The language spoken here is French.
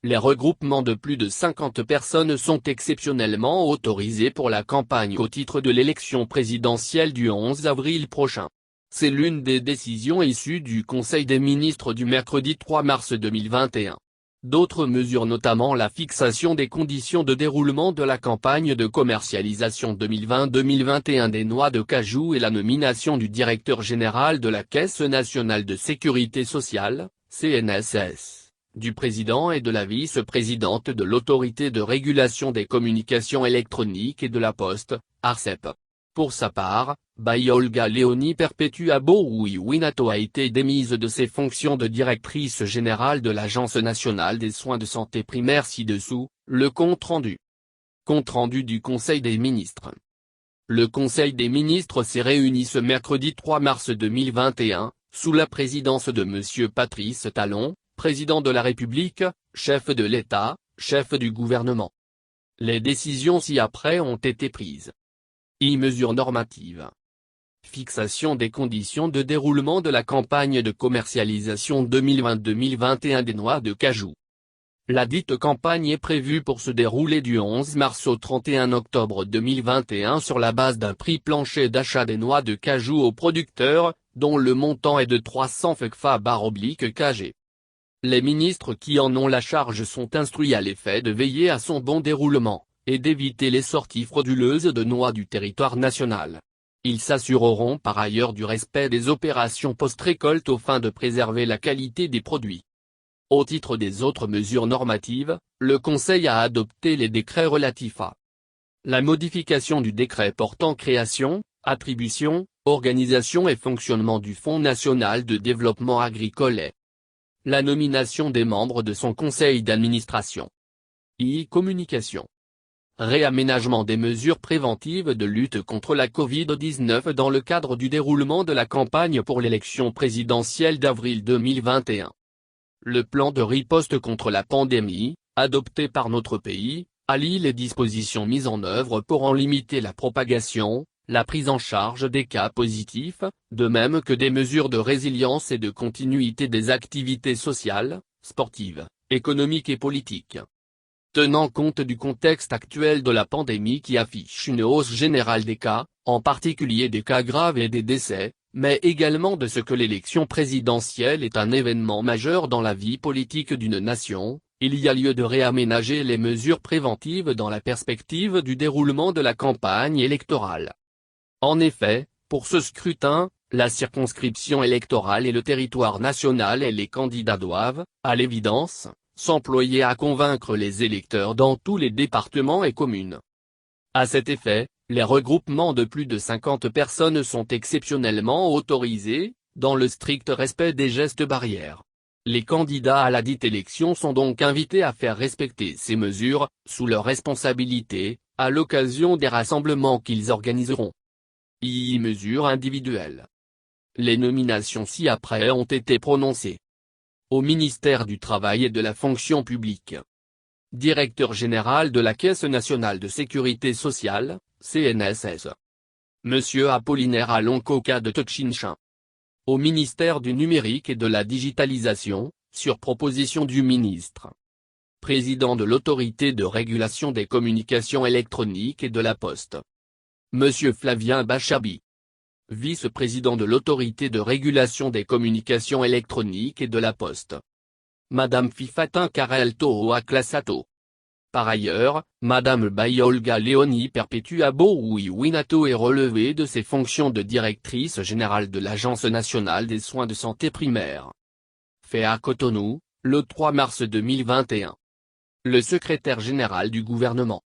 les regroupements de plus de 50 personnes sont exceptionnellement autorisés pour la campagne au titre de l'élection présidentielle du 11 avril prochain. C'est l'une des décisions issues du Conseil des ministres du mercredi 3 mars 2021. D'autres mesures, notamment la fixation des conditions de déroulement de la campagne de commercialisation 2020-2021 des noix de cajou et la nomination du directeur général de la Caisse nationale de sécurité sociale, CNSS, du président et de la vice-présidente de l'Autorité de régulation des communications électroniques et de la Poste, ARCEP. Pour sa part, Olga Leoni Perpetua Bowiwinato a été démise de ses fonctions de directrice générale de l'Agence nationale des soins de santé primaire ci-dessous, le compte rendu. Compte rendu du Conseil des ministres. Le Conseil des ministres s'est réuni ce mercredi 3 mars 2021, sous la présidence de M. Patrice Talon, président de la République, chef de l'État, chef du gouvernement. Les décisions ci-après ont été prises. Mesures normatives. Fixation des conditions de déroulement de la campagne de commercialisation 2020-2021 des noix de cajou. La dite campagne est prévue pour se dérouler du 11 mars au 31 octobre 2021 sur la base d'un prix plancher d'achat des noix de cajou aux producteurs, dont le montant est de 300 FCFA/kg. Les ministres qui en ont la charge sont instruits à l'effet de veiller à son bon déroulement, et d'éviter les sorties frauduleuses de noix du territoire national. Ils s'assureront par ailleurs du respect des opérations post-récolte aux fins de préserver la qualité des produits. Au titre des autres mesures normatives, le Conseil a adopté les décrets relatifs à la modification du décret portant création, attribution, organisation et fonctionnement du Fonds national de développement agricole et la nomination des membres de son conseil d'administration. Communication. Réaménagement des mesures préventives de lutte contre la Covid-19 dans le cadre du déroulement de la campagne pour l'élection présidentielle d'avril 2021. Le plan de riposte contre la pandémie, adopté par notre pays, allie les dispositions mises en œuvre pour en limiter la propagation, la prise en charge des cas positifs, de même que des mesures de résilience et de continuité des activités sociales, sportives, économiques et politiques. Tenant compte du contexte actuel de la pandémie qui affiche une hausse générale des cas, en particulier des cas graves et des décès, mais également de ce que l'élection présidentielle est un événement majeur dans la vie politique d'une nation, il y a lieu de réaménager les mesures préventives dans la perspective du déroulement de la campagne électorale. En effet, pour ce scrutin, la circonscription électorale et le territoire national et les candidats doivent, à l'évidence, s'employer à convaincre les électeurs dans tous les départements et communes. À cet effet, les regroupements de plus de 50 personnes sont exceptionnellement autorisés, dans le strict respect des gestes barrières. Les candidats à la dite élection sont donc invités à faire respecter ces mesures, sous leur responsabilité, à l'occasion des rassemblements qu'ils organiseront. Mesures individuelles. Les nominations ci-après ont été prononcées. Au ministère du Travail et de la Fonction publique. Directeur général de la Caisse nationale de sécurité sociale, CNSS. Monsieur Apollinaire Aloncoca de Tchinchin. Au ministère du Numérique et de la Digitalisation, sur proposition du ministre. Président de l'Autorité de régulation des communications électroniques et de la Poste. Monsieur Flavien Bachabi. Vice-président de l'Autorité de régulation des communications électroniques et de la Poste. Madame Fifatin Karel Toa Classato. Par ailleurs, Madame Olga Leoni Perpetua Bowiwinato est relevée de ses fonctions de directrice générale de l'Agence nationale des soins de santé primaire. Fait à Cotonou, le 3 mars 2021. Le secrétaire général du gouvernement.